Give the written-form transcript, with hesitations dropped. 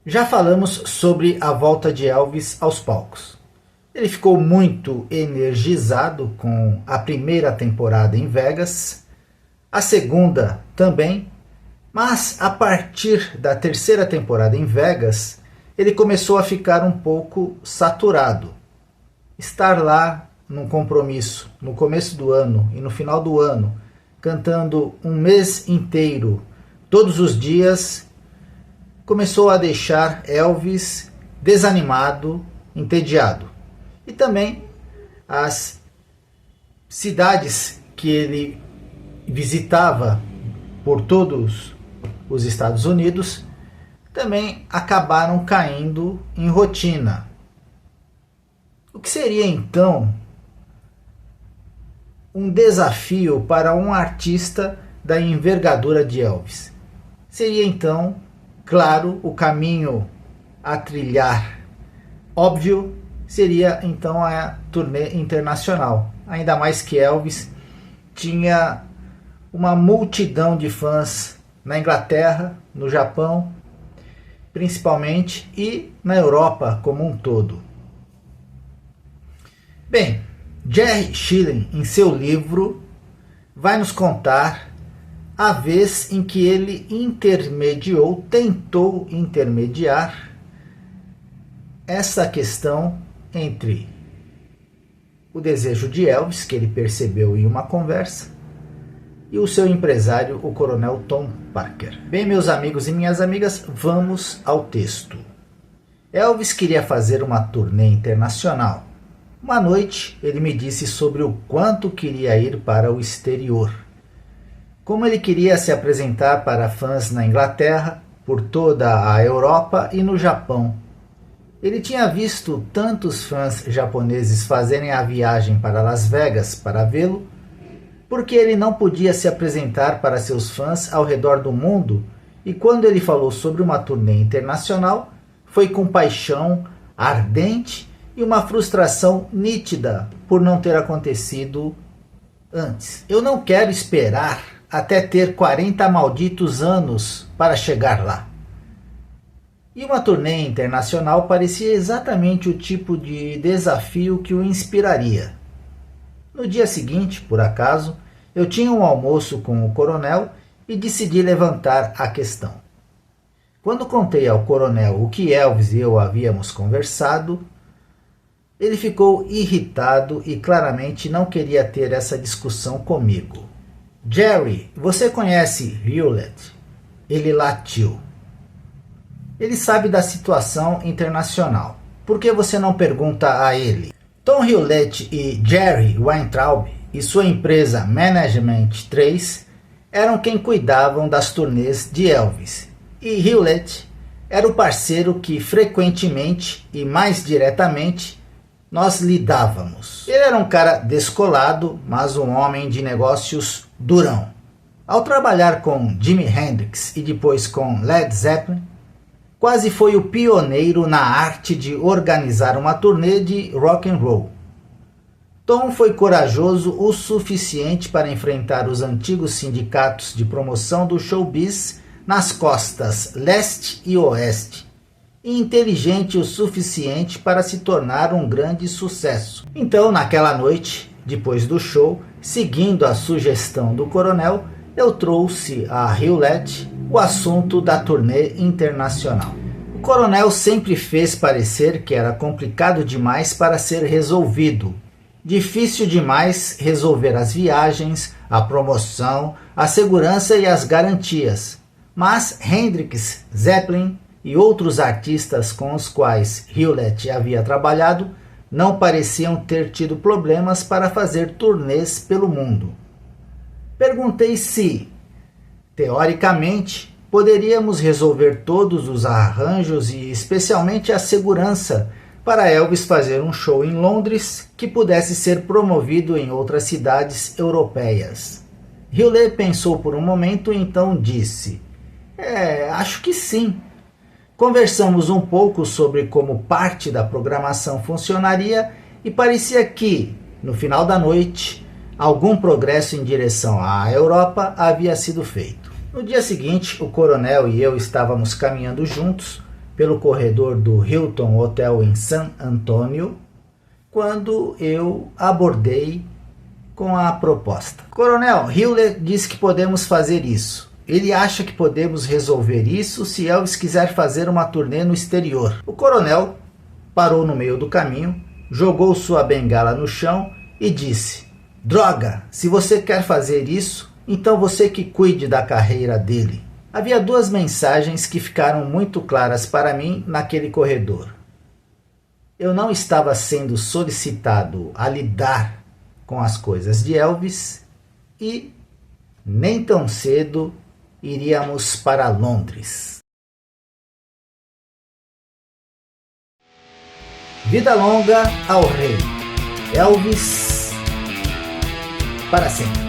Já falamos sobre a volta de Elvis aos palcos. Ele ficou muito energizado com a primeira temporada em Vegas, a segunda também, mas a partir da terceira temporada em Vegas, ele começou a ficar um pouco saturado. Estar lá num compromisso no começo do ano e no final do ano, cantando um mês inteiro, todos os dias, começou a deixar Elvis desanimado, entediado. E também as cidades que ele visitava por todos os Estados Unidos também acabaram caindo em rotina. O que seria então um desafio para um artista da envergadura de Elvis? Seria então, claro, o caminho a trilhar óbvio seria então a turnê internacional. Ainda mais que Elvis tinha uma multidão de fãs na Inglaterra, no Japão, principalmente, e na Europa como um todo. Bem, Jerry Schilling, em seu livro, vai nos contar a vez em que ele tentou intermediar essa questão entre o desejo de Elvis, que ele percebeu em uma conversa, e o seu empresário, o coronel Tom Parker. Bem, meus amigos e minhas amigas, vamos ao texto. Elvis queria fazer uma turnê internacional. Uma noite, ele me disse sobre o quanto queria ir para o exterior. Como ele queria se apresentar para fãs na Inglaterra, por toda a Europa e no Japão. Ele tinha visto tantos fãs japoneses fazerem a viagem para Las Vegas para vê-lo, porque ele não podia se apresentar para seus fãs ao redor do mundo, e quando ele falou sobre uma turnê internacional, foi com paixão ardente e uma frustração nítida por não ter acontecido antes. Eu não quero esperar até ter 40 malditos anos para chegar lá. E uma turnê internacional parecia exatamente o tipo de desafio que o inspiraria. No dia seguinte, por acaso, eu tinha um almoço com o coronel e decidi levantar a questão. Quando contei ao coronel o que Elvis e eu havíamos conversado, ele ficou irritado e claramente não queria ter essa discussão comigo. Jerry, você conhece Hewlett? Ele latiu. Ele sabe da situação internacional. Por que você não pergunta a ele? Tom Hewlett e Jerry Weintraub e sua empresa Management 3 eram quem cuidavam das turnês de Elvis. E Hewlett era o parceiro que frequentemente e mais diretamente nós lidávamos. Ele era um cara descolado, mas um homem de negócios durão. Ao trabalhar com Jimi Hendrix e depois com Led Zeppelin, quase foi o pioneiro na arte de organizar uma turnê de rock and roll. Tom foi corajoso o suficiente para enfrentar os antigos sindicatos de promoção do showbiz nas costas leste e oeste, e inteligente o suficiente para se tornar um grande sucesso. Então, naquela noite, depois do show, seguindo a sugestão do coronel, eu trouxe a Hewlett o assunto da turnê internacional. O coronel sempre fez parecer que era complicado demais para ser resolvido. Difícil demais resolver as viagens, a promoção, a segurança e as garantias. Mas Hendrix, Zeppelin e outros artistas com os quais Hewlett havia trabalhado não pareciam ter tido problemas para fazer turnês pelo mundo. Perguntei se, teoricamente, poderíamos resolver todos os arranjos e especialmente a segurança para Elvis fazer um show em Londres que pudesse ser promovido em outras cidades europeias. Hewlett pensou por um momento e então disse: acho que sim. Conversamos um pouco sobre como parte da programação funcionaria e parecia que, no final da noite, algum progresso em direção à Europa havia sido feito. No dia seguinte, o coronel e eu estávamos caminhando juntos pelo corredor do Hilton Hotel em San Antonio, quando eu abordei com a proposta. Coronel, Hewlett disse que podemos fazer isso. Ele acha que podemos resolver isso se Elvis quiser fazer uma turnê no exterior. O coronel parou no meio do caminho, jogou sua bengala no chão e disse: droga, se você quer fazer isso, então você que cuide da carreira dele. Havia duas mensagens que ficaram muito claras para mim naquele corredor. Eu não estava sendo solicitado a lidar com as coisas de Elvis e nem tão cedo iríamos para Londres. Vida longa ao rei. Elvis para sempre.